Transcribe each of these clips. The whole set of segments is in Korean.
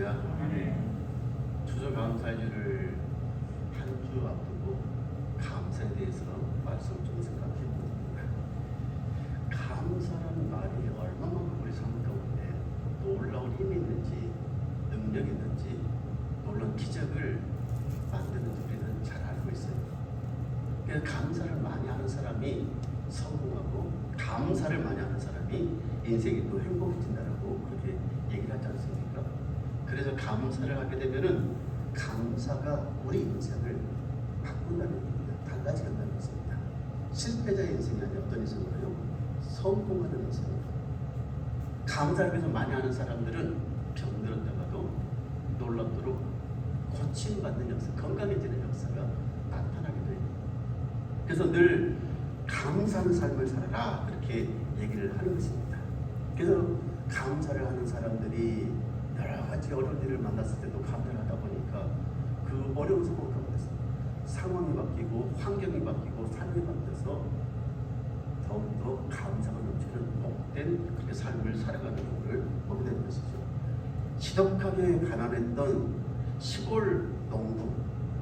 할렐루야. 추수감사주를 한 주 앞두고 감사에 대해서 말씀 좀 생각해 봅니다. 감사라는 말이 얼마만큼 우리 삶 가운데 놀라운 힘이 있는지, 능력이 있는지, 놀라운 기적을 만드는지 우리는 잘 알고 있어요. 그래서 감사를 많이 하는 사람이 성공하고, 감사를 많이 하는 사람이 인생이 또 행복해진다라고 그렇게 얘기를 하지 않습니까? 그래서 감사를 하게 되면은 감사가 우리 인생을 바꾼다는 얘기입니다. 달라지겠다는 것입니다. 실패자의 인생이 아니라 어떤 인생이에요? 성공하는 인생입니다. 감사를 계속 많이 하는 사람들은 병들었다가도 놀랍도록 고침받는 역사, 건강해지는 역사가 나타나게 돼요. 그래서 늘 감사하는 삶을 살아라, 그렇게 얘기를 하는 것입니다. 그래서 감사를 하는 사람들이 여러 가지 어려운 일을 만났을 때도 감사를 하다 보니까 그 어려운 상황 가운데서 상황이 바뀌고 환경이 바뀌고 삶이 바뀌어서 더욱더 감사가 넘치는 복된 그렇게 삶을 살아가는 것을 보게 되는 것이죠. 지독하게 가난했던 시골 농부,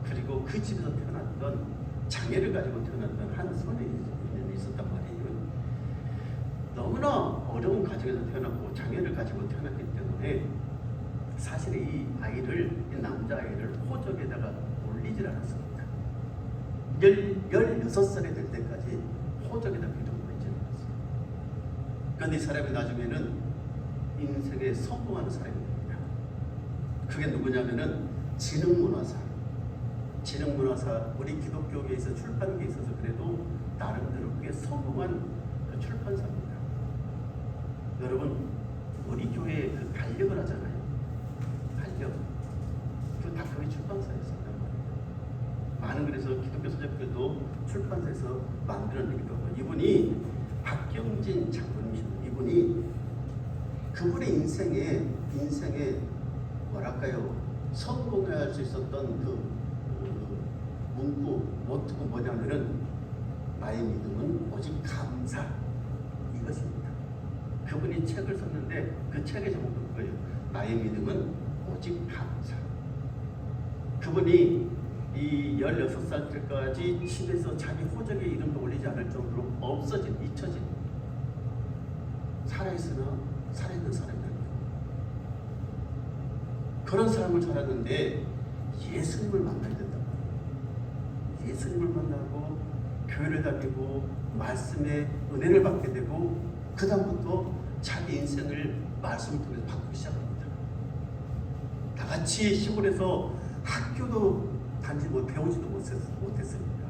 그리고 그 집에서 태어났던 장애를 가지고 태어났던 한 소년이 있었단 말이에요. 너무나 어려운 가정에서 태어났고 장애를 가지고 태어났기 때문에 사실 이 아이를, 이 남자아이를 호적에다가 올리질 않았습니다. 16살이 될 때까지 호적에다 계속 올리지 않았어요. 그런데 이 사람이 나중에는 인생에 성공하는 사람이 됩니다. 그게 누구냐면은 지능문화사, 우리 기독교계에서 출판계에 있어서 그래도 나름대로 그게 성공한 그 출판사입니다. 여러분, 우리 교회에 그 달력을 하잖아요. 그 다 그게 출판사였습니다. 많은 그래서 기독교 서적들도 출판사에서 만들어내기도 하고, 이분이 박경진 장로님이십니다. 이분이 그분의 인생에 뭐랄까요, 성공할 수 있었던 그 문구, 모토가 뭐냐면은 나의 믿음은 오직 감사, 이것입니다. 그분이 책을 썼는데 그 책의 제목도 그거예요. 나의 믿음은 오직 감사. 그분이 이 16살 때까지 집에서 자기 호적의 이름도 올리지 않을 정도로 없어진, 잊혀진, 살아있으나 살아있는 사람입니다. 그런 삶을 살았는데 예수님을 만나야 된다. 예수님을 만나고 교회를 다니고 말씀의 은혜를 받게 되고, 그 다음부터 자기 인생을 말씀을 통해서 바꾸기 시작합니다. 나같이 시골에서 학교도 다니지 배우지도 못했습니다.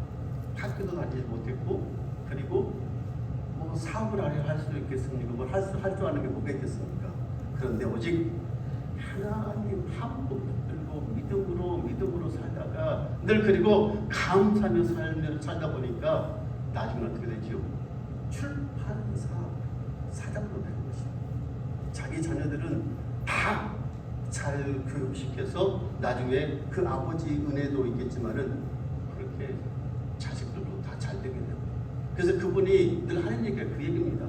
학교도 다니지 못했고, 그리고 뭐 사업을 할 수 있겠습니까? 뭘 할 줄 아는 게 뭐가 있겠습니까? 그런데 오직 하나님 한 분 붙들고 믿음으로 살다가 늘, 그리고 감사하며 살다 보니까 나중에 어떻게 되죠? 출판사 사장으로 되는 것이죠. 자기 자녀들은 다 잘 교육시켜서 나중에 그 아버지 은혜도 있겠지만은 그렇게 자식들도 다 잘 되게 되고, 그래서 그분이 늘 하는 얘기가 그 얘기입니다.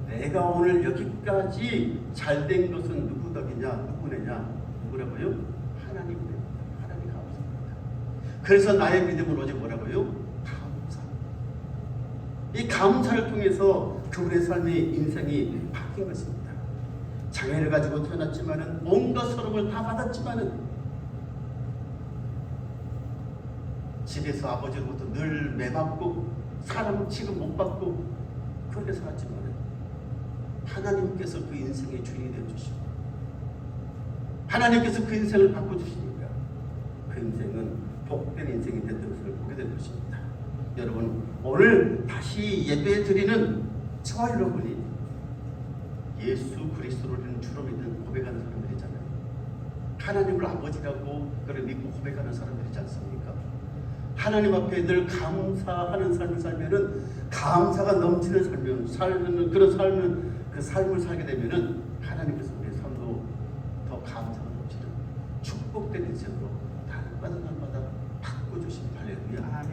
내가 오늘 여기까지 잘 된 것은 누구 덕이냐, 누구네냐, 누구라고요? 하나님 때문입니다. 하나님 감사합니다. 그래서 나의 믿음은 오직 뭐라고요? 감사. 이 감사를 통해서 그분의 삶의 인생이 바뀐 것입니다. 장애를 가지고 태어났지만은, 온갖 서름을 다 받았지만은, 집에서 아버지로부터 늘 매맞고 사람 취급 못 받고 그렇게 살았지만은, 하나님께서 그 인생의 주인이 되어주시고, 하나님께서 그 인생을 바꿔주시니까 그 인생은 복된 인생이 됐던 것을 보게 된 것입니다. 여러분, 오늘 다시 예배 드리는 저와 여러분이 예수 그리스도를 주로 믿는 고백하는 사람들이잖아요. 하나님을 아버지라고 그를 믿고 고백하는 사람들이지 않습니까? 하나님 앞에 늘 감사하는 삶을 살면은, 감사가 넘치는 삶을 살면, 그런 삶을 살게 되면은 하나님께서 우리의 삶도 더 감사가 넘치는 축복된 인생으로 날마다 바꿔주신 할렐루야.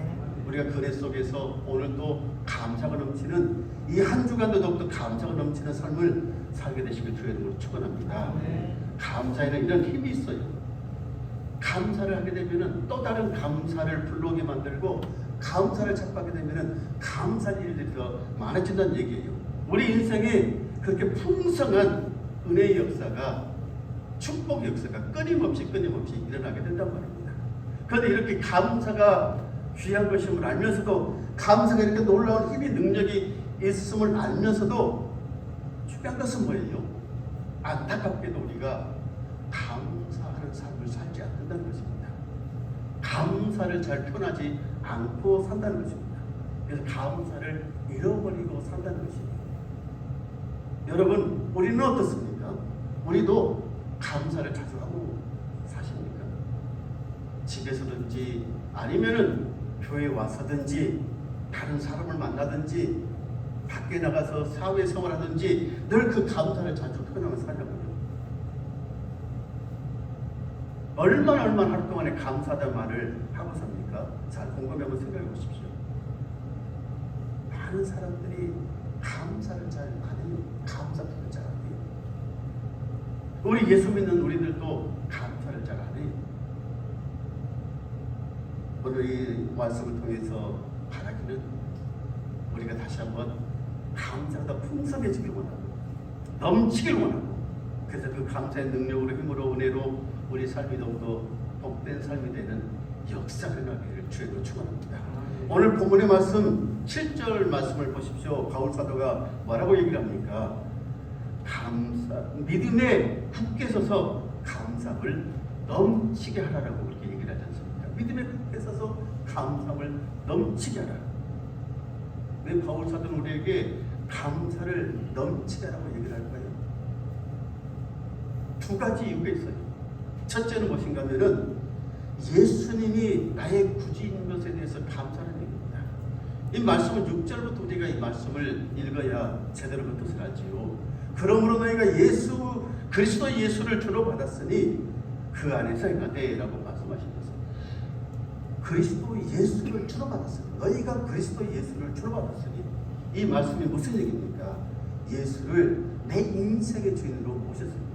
우리가 그네 속에서 오늘 또 감사가 넘치는 이 한 주간도 더욱더 감사가 넘치는 삶을 살게 되시길 주의 이름으로 축원합니다. 감사에는 이런 힘이 있어요. 감사를 하게 되면은 또 다른 감사를 불러오게 만들고, 감사를 자꾸하게 되면은 감사할 일들이 더 많아진다는 얘기예요. 우리 인생에 그렇게 풍성한 은혜의 역사가, 축복의 역사가 끊임없이 일어나게 된단 말입니다. 그런데 이렇게 감사가 귀한 것임을 알면서도, 감사가 이렇게 놀라운 힘이, 능력이 있음을 알면서도 중요한 것은 뭐예요? 안타깝게도 우리가 감사하는 삶을 살지 않는다는 것입니다. 감사를 잘 표현하지 않고 산다는 것입니다. 그래서 감사를 잃어버리고 산다는 것입니다. 여러분, 우리는 어떻습니까? 우리도 감사를 자주 하고 사십니까? 집에서든지 아니면은 교회에 와서든지 다른 사람을 만나든지 밖에 나가서 사회생활하든지 늘 그 감사를 자주 표현하면서 살려고요. 얼마나 하루 동안에 감사하다는 말을 하고 삽니까? 잘 곰곰이 한번 생각해 보십시오. 많은 사람들이 감사를 잘 안 해요. 감사 표현을 잘 안 해요. 우리 예수 믿는 우리들도 감사를 잘 안 해요. 오늘 이 말씀을 통해서 바라기는, 우리가 다시 한번 감사가 더 풍성해지길 원하고 넘치길 원하고, 그래서 그 감사의 능력으로, 힘으로, 은혜로 우리 삶이 더욱더 복된 삶이 되는 역사가 일어나기를 주의로 축원합니다. 오늘 본문의 말씀 7절 말씀을 보십시오. 바울 사도가 뭐라고 얘기를 합니까? 믿음에 굳게 서서 감사함을 넘치게 하라라고 그렇게 얘기를 하지 않습니까? 믿음에 굳게 서서 감사함을 넘치게 하라. 왜 바울 사도는 우리에게 감사를 넘치게 하라고 얘기를 할까요? 두 가지 이유가 있어요. 첫째는 무엇인가 하면은, 예수님이 나의 구주인 것에 대해서 감사하는 얘기입니다. 이 말씀은 6절부터 우리가 이 말씀을 읽어야 제대로 그 뜻을 알지요. 그러므로 너희가 그리스도 예수를 주로 받았으니 그 안에서 행하되 라고 말씀하시면서, 그리스도 예수를 주로 받았으니, 너희가 그리스도 예수를 주로 받았으니, 이 말씀이 무슨 얘기입니까? 예수를 내 인생의 주인으로 모셨습니다.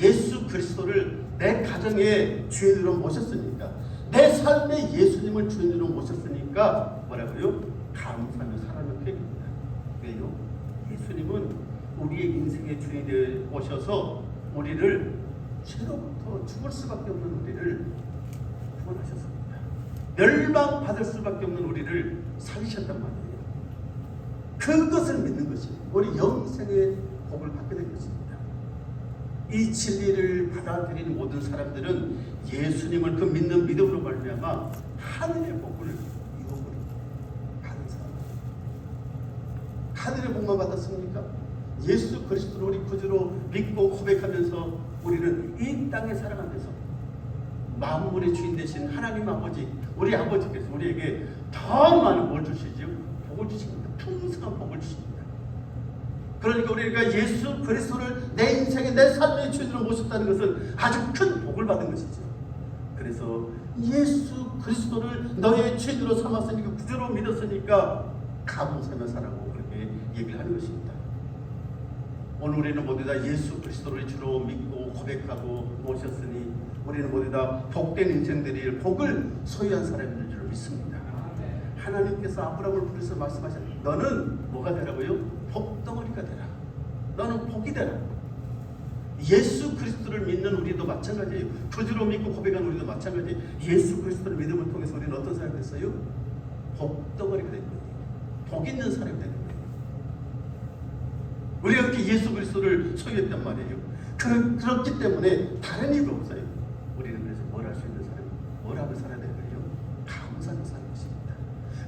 예수 그리스도를 내 가정의 주인으로 모셨으니까, 내 삶의 예수님을 주인으로 모셨으니까 뭐라고요? 감사하며 살아가는 표현입니다. 왜요? 예수님은 우리의 인생의 주인을 모셔서 우리를 죄로부터 죽을 수밖에 없는 우리를 구원하셨습니다. 멸망받을 수밖에 없는 우리를 살리셨단 말이에요. 그것을 믿는 것이 우리 영생의 복을 받게 된 것입니다. 이 진리를 받아들이는 모든 사람들은 예수님을 그 믿는 믿음으로 말미암아 하늘의 복을 이루어버립니다. 하늘의 복만 받았습니까? 예수 그리스도를 우리 구주로 믿고 고백하면서 우리는 이 땅에 살아가면서 만물의 주인 되신 하나님 아버지, 우리 아버지께서 우리에게 더 많은 뭘 주시죠? 복을 주십니다. 풍성한 복을 주십니다. 그러니까 우리가 예수 그리스도를 내 인생의, 내 삶의 주인으로 모셨다는 것은 아주 큰 복을 받은 것이죠. 그래서 예수 그리스도를 너의 주인으로 삼았으니까, 구주로 믿었으니까 감사하며 살라고 그렇게 얘기를 하는 것입니다. 오늘 우리는 모두 다 예수 그리스도를 주로 믿고 고백하고 모셨으니 우리는 모두 다 복된 인생들이 복을 소유한 사람인 줄 믿습니다. 하나님께서 아브라함을 부르셔서 말씀하셨는데, 너는 뭐가 되라고요? 복덩어리가 되라. 너는 복이 되라. 예수 그리스도를 믿는 우리도 마찬가지예요. 구주로 믿고 고백하는 우리도 마찬가지예요. 예수 그리스도를 믿음을 통해서 우리는 어떤 사람이 됐어요? 복덩어리가 된 거예요. 복 있는 사람이 된 거예요. 우리가 그렇게 예수 그리스도를 소유했단 말이에요. 그렇기 때문에 다른 이유가 없어요. 우리는 그래서 뭘 할 수 있는 사람이, 뭘 하고 살아야 되는 거예요? 감사하며 사는 것입니다.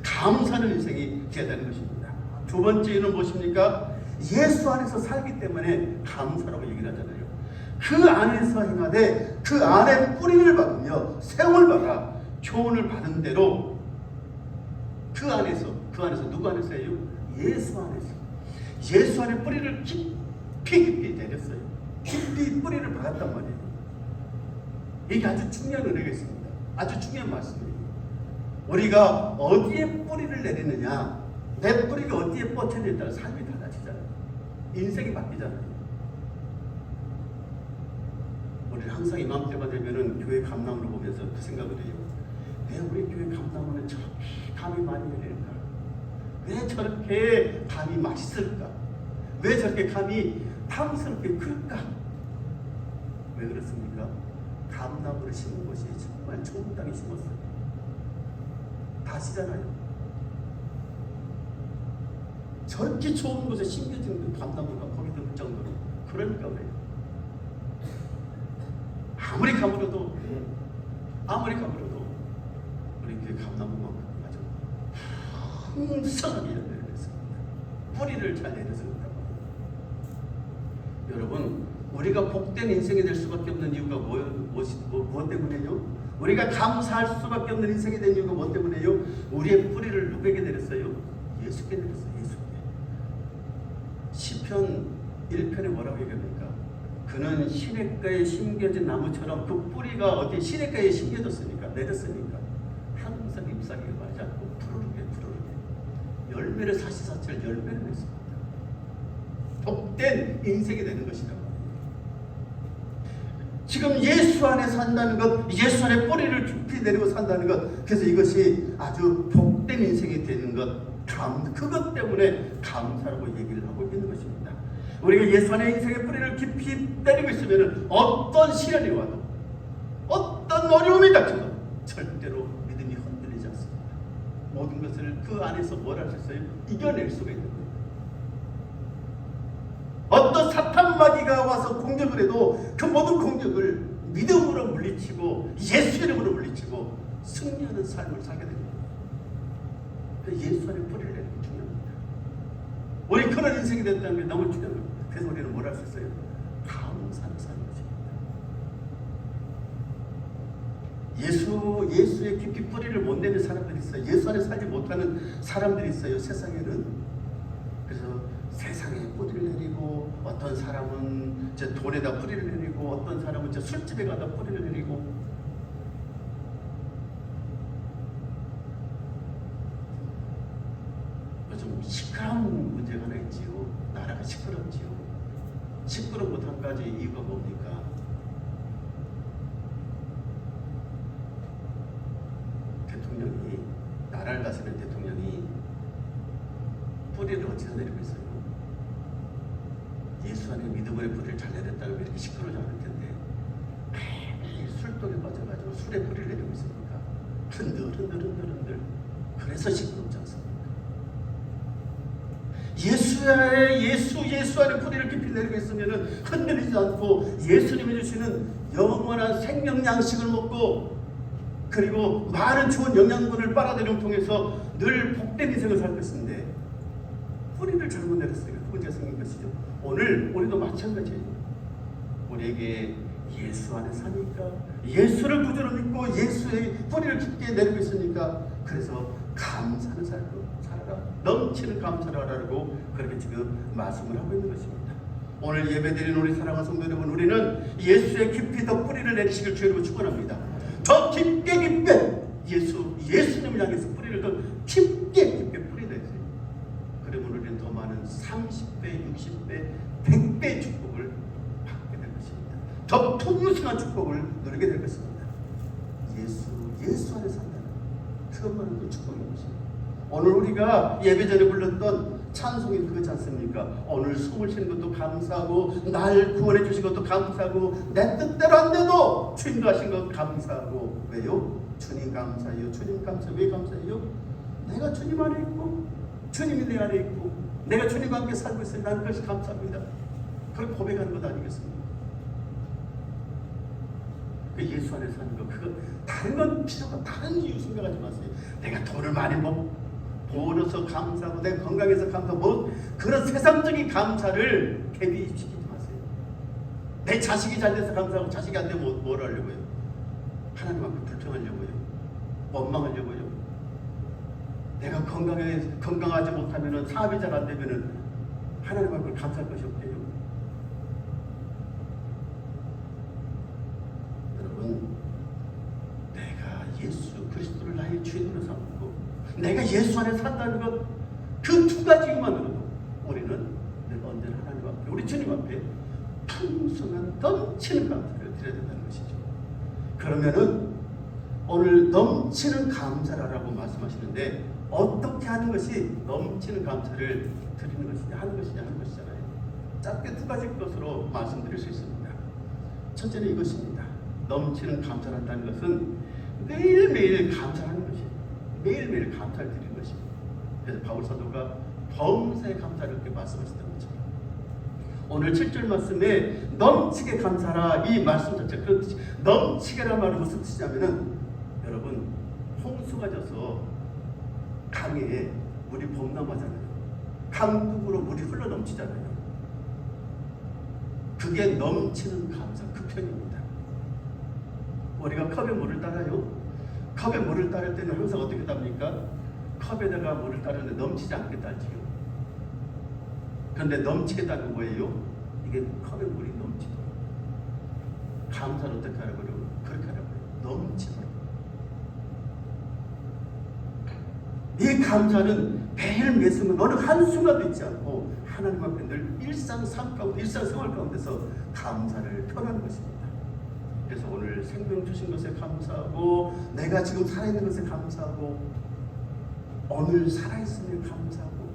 감사하는 인생이 되어야 되는 것입니다. 두 번째는 무엇입니까? 예수 안에서 살기 때문에 감사라고 얘기를 하잖아요. 그 안에서 행하되 그 안에 뿌리를 박으며 세움을 받아 교훈을 받은 대로, 그 안에서 누구 안에서예요? 예수 안에서. 예수 안에 뿌리를 깊이 내렸어요. 깊이 뿌리를 박았단 말이에요. 이게 아주 중요한 은혜가 있습니다. 아주 중요한 말씀이에요. 우리가 어디에 뿌리를 내리느냐, 내 뿌리가 어디에 뻗쳐지냐에 따라 삶이 달라지잖아요. 인생이 바뀌잖아요. 항상 이맘때가 되면은 교회 감람을 보면서 그 생각을 해요. 왜 우리 교회 감람은 저렇게 감이 많이 열릴까? 왜 저렇게 감이 맛있을까? 왜 저렇게 감이 탐스럽게 클까? 왜 그렇습니까? 감나무를 심은 곳이 정말 좋은 땅에 심었어요. 다시잖아요. 저렇게 좋은 곳에 심겨진 감나무가 거기 들 정도로. 그러니까 왜요? 아무리 가물어도 우리 교회 감나무만큼 아주 풍성하게 열려있습니다. 뿌리를 잘 내려서 그렇다고 합니다. 여러분, 우리가 복된 인생이 될 수밖에 없는 이유가 무엇 때문에요? 우리가 감사할 수밖에 없는 인생이 된 이유가 무엇 때문에요? 우리의 뿌리를 누구에게 내렸어요? 예수께 내렸어요. 예수께. 시편 1편에 뭐라고 얘기합니까? 그는 시냇가에 심겨진 나무처럼 그 뿌리가 어디 시냇가에 심겨졌으니까 내렸으니까 항상 잎사귀가 마지 않고 푸르르게 열매를 사시사철 열매를 맺습니다. 복된 인생이 되는 것이라고. 지금 예수 안에 산다는 것, 예수 안에 뿌리를 깊이 내리고 산다는 것, 그래서 이것이 아주 복된 인생이 되는 것, 그것 때문에 감사라고 얘기를 하고 있는 것입니다. 우리가 예수 안에 인생의 뿌리를 깊이 내리고 있으면 어떤 시련이 와도 어떤 어려움이 닥쳐도 절대로 믿음이 흔들리지 않습니다. 모든 것을 그 안에서 뭘 할 수 있어요? 이겨낼 수가 있는 거예요. 어떤 사탄 마귀가 와서 공격을 해도 그 모든 공격을 믿음으로 물리치고 예수 이름으로 물리치고 승리하는 삶을 살게 됩니다. 예수 안에 뿌리를 내는 게 중요합니다. 우리 그런 인생이 됐다는 게 너무 중요한 겁니다. 그래서 우리는 뭘 할 수 있어요? 감사를 사는 것입니다. 예수의 깊이 뿌리를 못 내는 사람들이 있어요. 예수 안에 살지 못하는 사람들이 있어요. 세상에는. 그래서 세상에 뿌리를 내리고, 어떤 사람은 저 돈에다 뿌리를 내리고, 어떤 사람은 저 술집에 가다 뿌리를 내리고. 요즘 시끄러운 문제가 하나 있지요. 나라가 시끄럽지요. 시끄러운 것 한 가지 이유가 뭡니까? 대통령이, 나라를 다스리는 대통령이 뿌리를 어디서 내리고 있어요? 예수 안에 믿음의 뿌리를 잘 내렸다면 이렇게 시끄러우지 않을 텐데 매일 술독에 빠져가지고 술에 뿌리를 내리고 있으니까 흔들. 그래서 시끄럽지 않습니까? 예수 안에 뿌리를 깊이 내리고 있으면 흔들리지 않고 예수님이 주시는 영원한 생명 양식을 먹고, 그리고 많은 좋은 영양분을 빨아들임을 통해서 늘 복된 인생을 살 것인데 뿌리를 잘못 내렸으니까 그 문제가 생긴 것이죠. 오늘 우리도 마찬가지예요. 우리에게 예수 안에 사니까, 예수를 구주로 믿고 예수의 뿌리를 깊게 내리고 있으니까, 그래서 감사는 살고 살아라, 넘치는 감사를 하라고 그렇게 지금 말씀을 하고 있는 것입니다. 오늘 예배드리는 우리 사랑하는 성도 여러분, 우리는 예수의 깊이 더 뿌리를 내리시길 주님으로 축원합니다. 더 깊게 예수님을 향해서 뿌리를 더 깊게 뿌리 내세요. 그러면 우리는 더 많은 30배, 60배, 100배의 축복을 받게 될 것입니다. 더 풍성한 축복을 누리게 될 것입니다. 예수 안에 산다는 그것만으로도 축복인 것입니다. 오늘 우리가 예배 전에 불렀던 찬송이 그거지 않습니까? 오늘 숨을 쉬는 것도 감사하고, 날 구원해 주신 것도 감사하고, 내 뜻대로 안 돼도 주님도 하신 것 감사하고. 왜요? 주님 감사해요. 주님 감사해요. 왜 감사해요? 내가 주님 안에 있고, 주님이 내 안에 있고, 내가 주님과 함께 살고 있으니 나는 그것이 감사합니다. 그걸 고백하는 것 아니겠습니까? 그 예수 안에 사는 것, 그거 다른 건 필요가, 다른 이유 생각하지 마세요. 내가 돈을 많이 벌어서 감사하고, 내가 건강해서 감사하고, 그런 세상적인 감사를 대비시키지 마세요. 내 자식이 잘 돼서 감사하고, 자식이 안 되면 뭘 하려고요? 하나님 앞에 불평하려고요? 원망하려고요? 내가 건강하지 못하면, 사업이 잘 안 되면 하나님 앞에 감사할 것이 없대요. 여러분, 내가 예수 그리스도를 나의 주인으로 삼고 내가 예수 안에 산다는 것, 그 두 가지 이유만으로도 우리는 늘 언제나 하나님 앞에, 우리 주님 앞에 풍성한 넘치는 감사를 드려야 된다는 것이죠. 그러면은 오늘 넘치는 감사라고 말씀하시는데 어떻게 하는 것이 넘치는 감사를 드리는 것이냐 하는 것이잖아요. 짧게 두 가지 것으로 말씀드릴 수 있습니다. 첫째는 이것입니다. 넘치는 감사를 한다는 것은 매일매일 감사하는 것이에요. 매일매일 감사를 드리는 것입니다. 그래서 바울 사도가 범사에 감사를 이렇게 말씀하셨던 것처럼 오늘 7절 말씀에 넘치게 감사라 이 말씀 자체 그런 뜻이 넘치게란 말은 무슨 뜻이냐면은 여러분 홍수가 져서 강에 물이 범람하잖아요. 강둑으로 물이 흘러 넘치잖아요. 그게 넘치는 감사 그 편입니다. 우리가 컵에 물을 따라요. 컵에 물을 따를 때는 항상 어떻게 따릅니까? 컵에다가 물을 따르는데 넘치지 않게 따지요. 그런데 넘치게 따는 거예요. 이게 컵에 물이 넘치도록. 감사를 어떻게 하라고요? 그렇게 하라고요. 넘치도록. 이 감사는 매일 매순간 어느 한순간도 있지 않고 하나님 앞에 늘 일상생활 가운데서 감사를 표현하는 것입니다. 그래서 오늘 생명 주신 것에 감사하고 내가 지금 살아있는 것에 감사하고 오늘 살아있음에 감사하고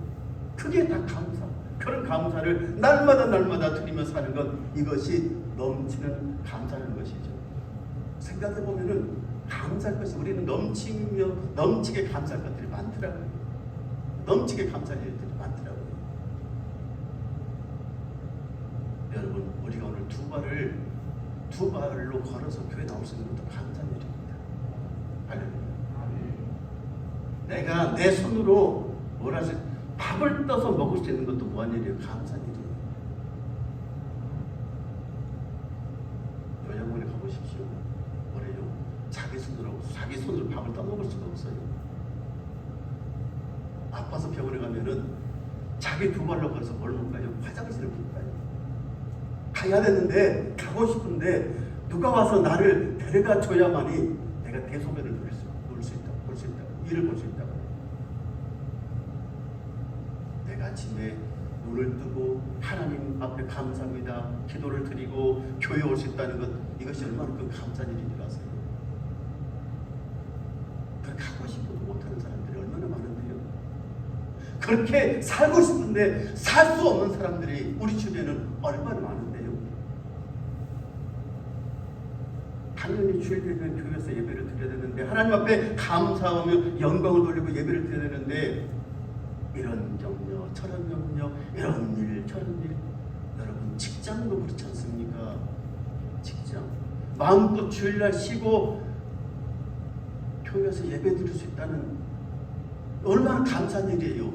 그게 다 감사. 그런 감사를 날마다 드리며 사는 것 이것이 넘치는 감사라는 것이죠. 생각해보면은 감사할 것이 우리는 넘치게 감사할 것들이 많더라고요. 넘치게 감사할 일들이 많더라고요. 여러분 우리가 오늘 두 발로 걸어서 교회 나올 수 있는 것도 감사한 일입니다. 할렐루야. 내가 내 손으로 밥을 떠서 먹을 수 있는 것도 무한 일이에요. 감사한 일이에요. 요양원에 가보십시오. 뭐래요? 자기 손으로 밥을 떠먹을 수가 없어요. 아파서 병원에 가면은 자기 두 발로 걸어서 뭘 먹을까요? 화장실을 볼까요? 가야 되는데 가고 싶은데 누가 와서 나를 데려가 줘야만이 내가 대소변을 볼 수 있다. 일을 볼 수 있다. 내가 아침에 눈을 뜨고 하나님 앞에 감사합니다. 기도를 드리고 교회 올 수 있다는 것 이것이 얼마나 큰 감사한 일인 줄 아세요? 그렇게 하고 싶어도 못하는 사람들이 얼마나 많은데요. 그렇게 살고 싶은데 살 수 없는 사람들이 우리 주변에는 얼마나 많은데요. 당연히 주일 되면 교회에서 예배를 드려야 되는데 하나님 앞에 감사하며 영광을 돌리고 예배를 드려야 되는데 이런 염려 저런 염려 이런 일 저런 일 여러분 직장도 그렇지 않습니까? 직장 마음껏 주일날 쉬고 교회에서 예배 드릴 수 있다는 얼마나 감사한 일이에요.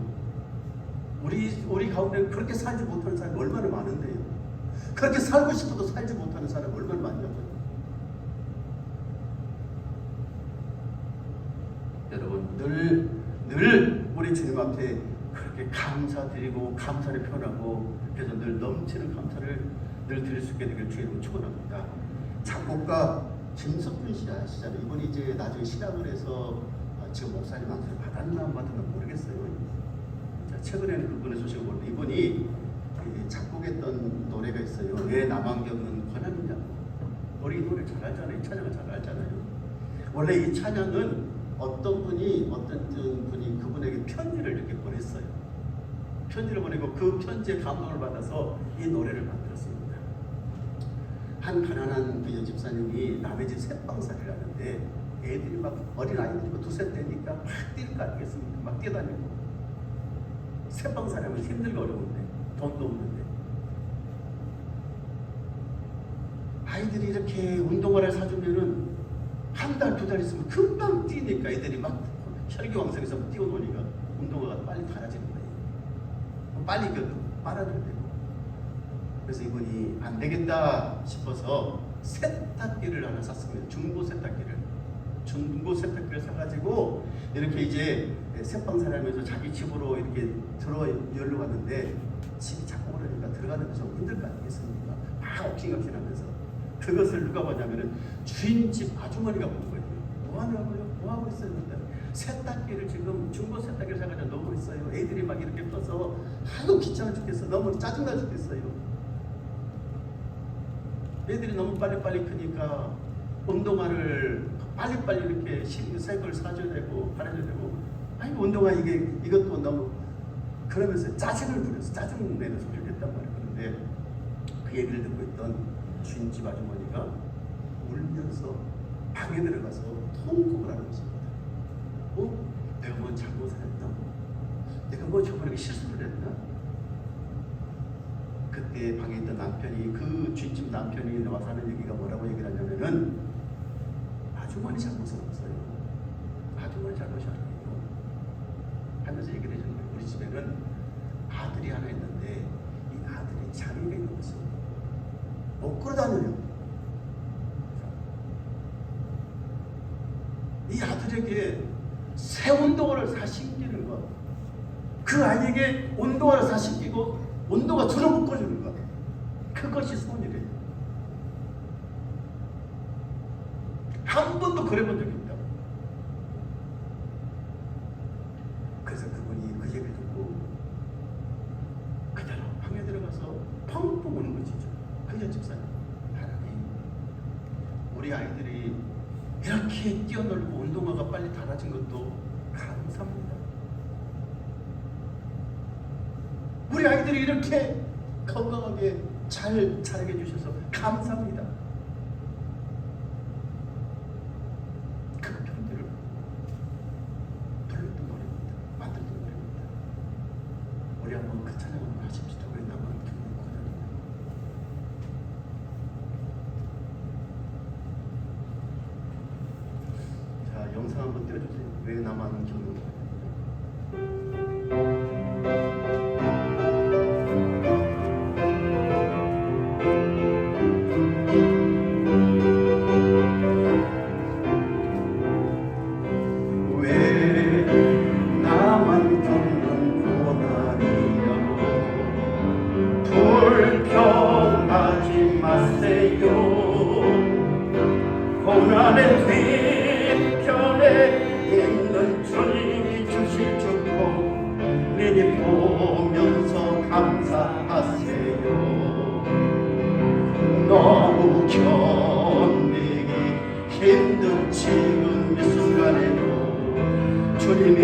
우리 가운데 그렇게 살지 못하는 사람이 얼마나 많은데요. 그렇게 살고 싶어도 살지 못하는 사람이 얼마나 많냐고요. 여러분 늘 우리 주님 앞에 그렇게 감사드리고 감사를 표현하고 그래서 늘 넘치는 감사를 늘 드릴 수 있게 되길 주님으로 축원합니다. 작곡가 김석훈 씨 아시잖아요. 이분이 이제 나중에 신학을 해서 지금 목사님 안수를 받았나 안 받았나 모르겠어요. 최근에는 그분의 소식을 보는데 이분이 작곡했던 노래가 있어요. 왜 나만 겪는 고난이냐고. 우리 이 노래 잘 알잖아요. 이 찬양을 잘 알잖아요. 원래 이 찬양은 어떤 분이 그분에게 편지를 이렇게 보냈어요. 편지를 보내고 그 편지에 감동을 받아서 이 노래를 만들었습니다. 한 가난한 그 여집사님이 남의 집 새빵살이를 하는데 애들이 막 어린 아이들이 두세 대니까 막 뛸 거 아니겠습니까? 막 뛰어다니고 새빵살이 하면 힘들고 어려운데 돈도 없는데 아이들이 이렇게 운동화를 사주면은 한 달, 두 달 있으면 금방 뛰니까 애들이 막 혈기왕성해서 뛰어노니까 운동화가 빨리 갈아지는 거예요. 빨리 빨아줘야 되고. 그래서 이분이 안 되겠다 싶어서 세탁기를 하나 샀습니다. 중고 세탁기를 사가지고 이렇게 이제 새빵살이 하면서 자기 집으로 이렇게 열러 갔는데 집이 자꾸 오르니까 들어가는 게 좀 힘들 거 아니겠습니까? 막 엎신하면서 그것을 누가 보냐면은 주인집 아주머니가 본 거예요. 뭐 하냐고요? 뭐 하고 있어요? 세탁기를 지금 중고 세탁기를 사가지고 넣고 있어요. 애들이 막 이렇게 떠서 하도 귀찮아 죽겠어. 너무 짜증나 죽겠어요. 애들이 너무 빨리빨리 크니까 운동화를 빨리빨리 이렇게 새 걸 사줘야 되고 팔아줘야 되고, 아니 운동화 이것도 너무, 그러면서 짜증을 부려서 짜증 내는 소리를 했단 말이에요. 그런데 그 얘기를 듣고 있던 주인집 아주머니가 울면서 방에 들어가서 통곡을 하는 것입니다. 내가 뭐 잘못을 했나? 내가 뭐 저번에 실수를 했나? 그때 방에 있던 남편이, 그 주인집 남편이 와서 하는 얘기가 뭐라고 얘기를 하냐면은, 아주머니 잘못은 없어요. 아주머니 잘못이 아니에요. 하면서 얘기를 해주는 거예요. 우리 집에는 아들이 하나 있는데 이 아들이 장애가 있는 것이 못 걸어다녀요. 이 아들에게 새 운동화를 사신기는 것, 그 아이에게 운동화를 사신기고 운동화 들어묶어주는 것, 그것이 손이래요. 한 번도 그래본 적이 없다고. 그래서 그분이 그 얘기를 듣고 그대로 방에 들어가서 펑펑 우는 거지. 그냥 집사님, 하나님, 우리 아이들이 이렇게 뛰어놀고 운동화가 빨리 달아진 것도 감사합니다. 우리 아이들이 이렇게 건강하게 잘 자라게 해주셔서 감사합니다. 그 편들을 불렀던 노래입니다. 만들던 노래입니다. 우리 한번 그 찬양 한번 하십시다. 왜 나만 겪는 고난이냐. 자, 영상 한번 띄워주세요. 왜 나만 겪는 고난이냐. 고난의 뒤편에 있는 주님이 주실 축복 미리 보면서 감사하세요. 너무 견디기 힘든 지금 이 순간에도 주님이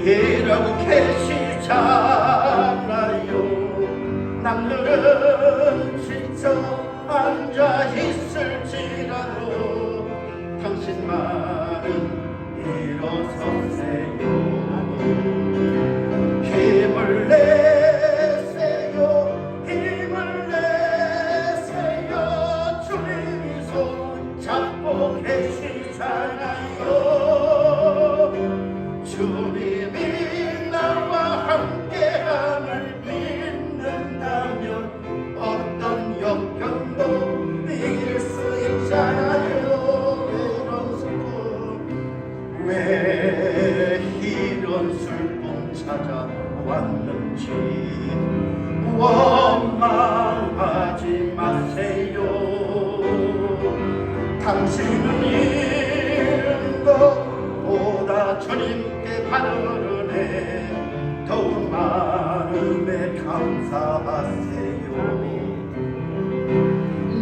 일하고 계시잖아요. 남들은 지쳐 앉아 있을지라도 당신만은 일어서세요. 힘을 내세요. 힘을 내세요. 주님이 손 잡고 계시잖아요. 주님이 나와 함께함을 믿는다면 어떤 역경도 이길 수 있잖아요. 왜 이런 슬픔 찾아왔는지 원망하지 마세요. 당신은 잃은 것보다 주님께 받은 은혜 더욱 많음에 감사하세요.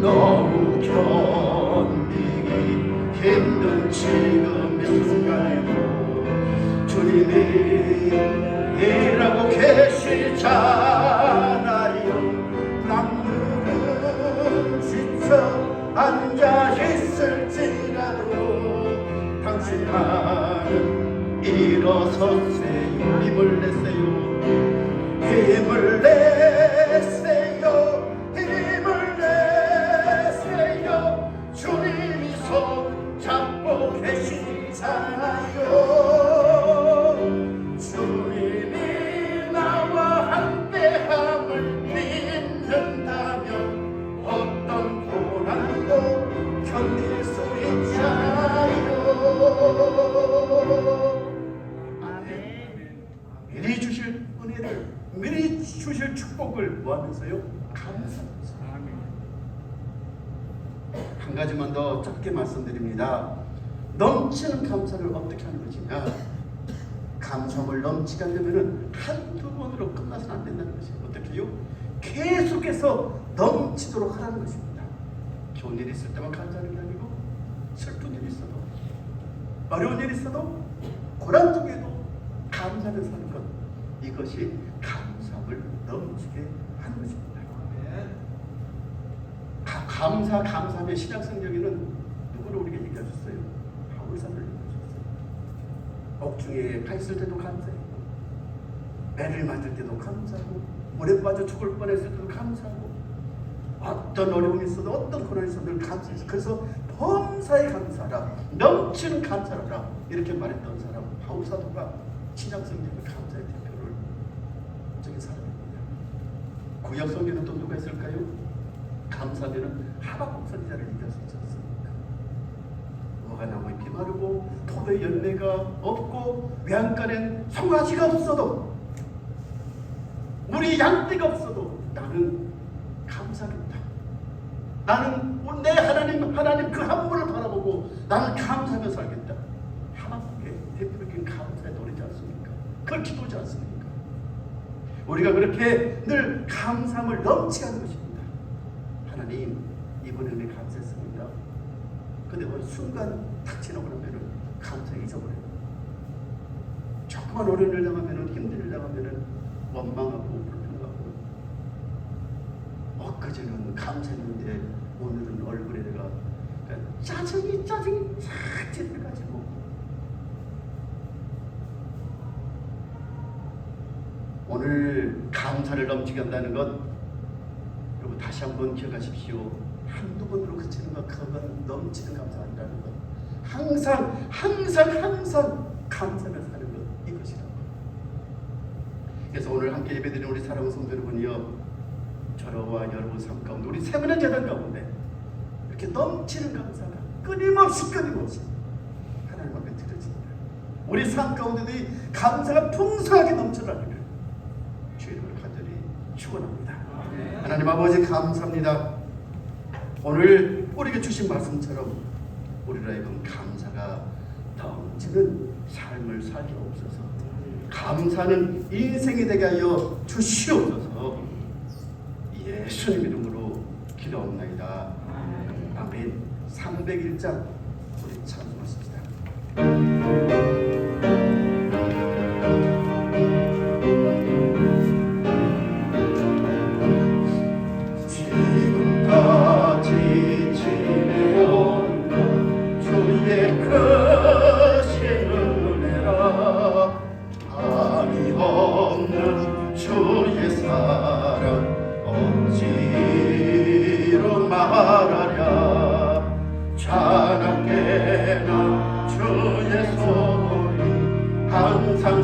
너무 견디기 힘든 지금 이 순간에도 주님이 일하고 계시잖아요. 남들은 지쳐 앉아 있을지라도 당신만은 일어서세요. 힘을 내세요. 힘을 내세요. 힘을 내세요. 주님이 손 잡고 계시잖아요. 주님이 나와 함께함을 믿는다면 어떤 고난도 견딜 수 있잖아요. 아멘. 미리 주실 은혜를, 미리 주실 축복을 구하면서요, 감사합니다. 한 가지만 더 짧게 말씀드립니다. 넘치는 감사를 어떻게 하는 것이냐? 감사를 넘치게 하려면 한두 번으로 끝나서는 안 된다는 것이에요. 어떻게요? 계속해서 넘치도록 하라는 것입니다. 좋은 일이 있을 때만 감사하는 게 아니고 슬픈 일이 있어도 어려운 일이 있어도 고난 중에도 감사를 사는 것, 이것이 감사함을 넘치게 하는 것입니다. 감사함의 신약 성경에는 누구를 우리에게 얘기하셨어요? 바울사를 얘기하셨어요. 옥중에 가 있을 때도 감사했고, 매를 맞을 때도 감사하고, 물에 빠져 죽을 뻔했을 때도 감사하고, 어떤 어려움이 있어도 어떤 고난이 있어도 늘 감사했어요. 그래서 범사에 감사하라, 넘치는 감사하라, 이렇게 말했던 사람 바울사도가 신약 성경의 감사의 대표를 적인 사람입니다. 구약 성경에는 또 누가 있을까요? 감사하면은 하박국 선지자를 얘기할 수 있지 않습니까? 무화과나무에 비 마르고 포도에 열매가 없고 외양간엔 송아지가 없어도 우리 양떼가 없어도 나는 감사하겠다. 나는 내 하나님 그 한 분을 바라보고 나는 감사하며 살겠다. 하박국의 대표적인 감사의 노래지 않습니까? 그걸 기도지 않습니까? 우리가 그렇게 늘 감사함을 넘치게 하는 것입니다. 하나님, 이번 은혜 감사했습니다. 근데 어느 순간 탁 지나고 나면은 감사 잊어버려요. 조그만 어려운 일 당하면은, 힘든 일 당하면은 원망하고 불평하고, 엊그제는 감사했는데 오늘은 얼굴에 내가 짜증이 쫙 찔려가지고, 오늘 감사를 넘치게 한다는 것, 여러분 다시 한번 기억하십시오. 한두 번으로 그치는 것, 그건 넘치는 감사가 아니라는 것. 항상 감사를 사는 것, 이것이라고. 그래서 오늘 함께 예배드리는 우리 사랑하는 성도 여러분이요, 저와 여러분 삶 가운데, 우리 세문의 재단 가운데 이렇게 넘치는 감사가 끊임없이 하나님 앞에 드려집니다. 우리 삶 가운데도 이 감사가 풍성하게 넘쳐나기를 주의 이름으로 간절히 축원합니다. 하나님 아버지 감사합니다. 오늘 우리에게 주신 말씀처럼 우리로 하여금 감사가 넘치는 삶을 살게 없어서, 감사는 인생이 되게 하여 주시옵소서. 예수님 이름으로 기도합니다. 아멘. 301장 우리 찬송하십시다. 항상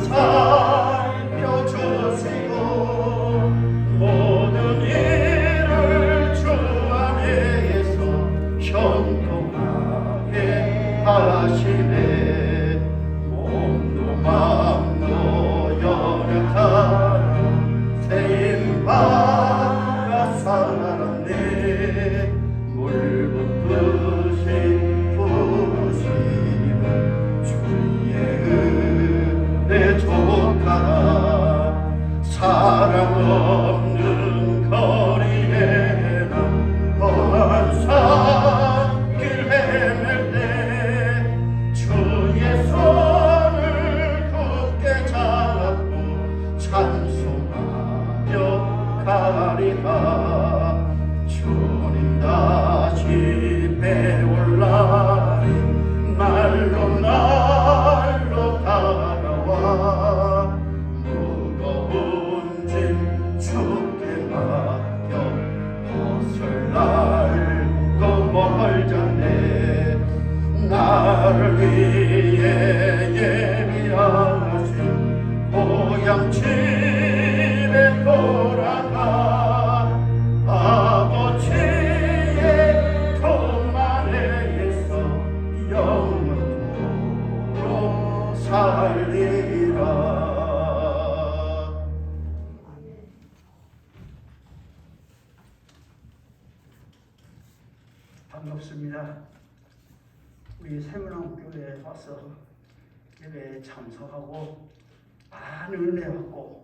살펴주시고 모든 일을 주 안에서 형통하게 하시네. 몸도 마음도 연약한 새인바가 살았네. 물 붓듯이 부으시는 주의 내 조카라. 사랑 없는 거리에 난 험한 산길 헤맬 때 주의 손을 굳게 잡고 찬송하며 가리라. 주님 다시 배올라니 날로 다가와 무거운 짐 주께 맡겨 벗을 날도 멀잖네. 나를 위해 예비하신 고향 집에 돌아가 아버지의 품 안에서 영원토록 살리라. 반갑습니다. 우리 세문왕교회에 와서 예배에 참석하고 많은 은혜 받고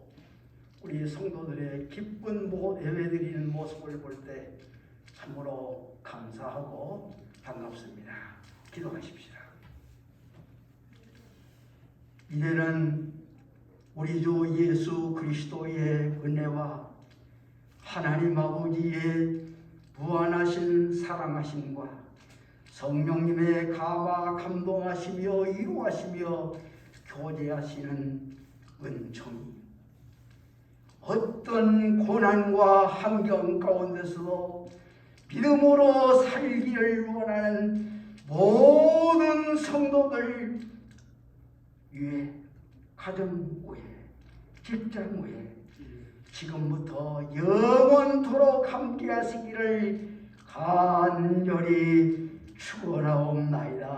우리 성도들의 기쁜 예배 드리는 모습을 볼 때 참으로 감사하고 반갑습니다. 기도하십시다. 이제는 우리 주 예수 그리스도의 은혜와 하나님 아버지의 무한하신 사랑하심과 성령님의 감화 감동하시며 이루하시며 교제하시는 은총이 어떤 고난과 환경 가운데서도 믿음으로 살기를 원하는 모든 성도들 위에, 가정 위에, 직장 위에 지금부터 영원토록 함께 하시기를 간절히 축원하옵나이다.